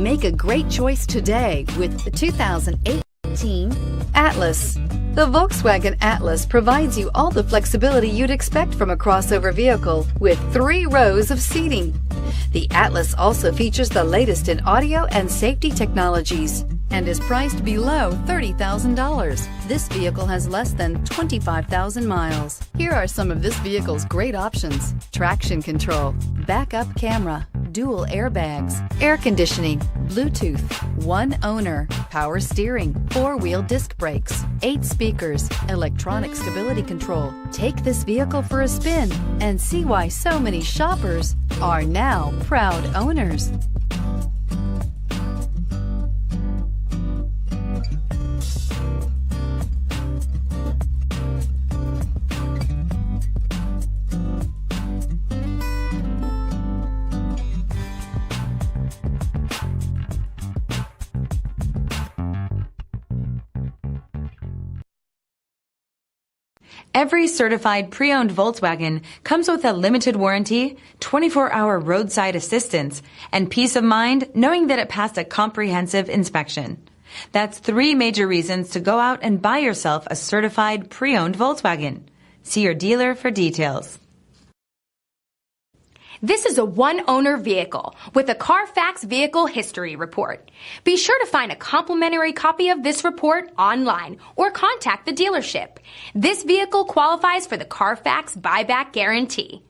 Make a great choice today with the 2018 Atlas. The Volkswagen Atlas provides you all the flexibility you'd expect from a crossover vehicle with 3 rows of seating. The Atlas also features the latest in audio and safety technologies and is priced below $30,000. This vehicle has less than 25,000 miles. Here are some of this vehicle's great options: traction control, backup camera, dual airbags, air conditioning, Bluetooth, one owner, power steering, 4-wheel disc brakes, 8 speakers, electronic stability control. Take this vehicle for a spin and see why so many shoppers are now proud owners. Every certified pre-owned Volkswagen comes with a limited warranty, 24-hour roadside assistance, and peace of mind knowing that it passed a comprehensive inspection. That's 3 major reasons to go out and buy yourself a certified pre-owned Volkswagen. See your dealer for details. This is a one-owner vehicle with a CARFAX Vehicle History report. Be sure to find a complimentary copy of this report online or contact the dealership. This vehicle qualifies for the CARFAX buyback guarantee.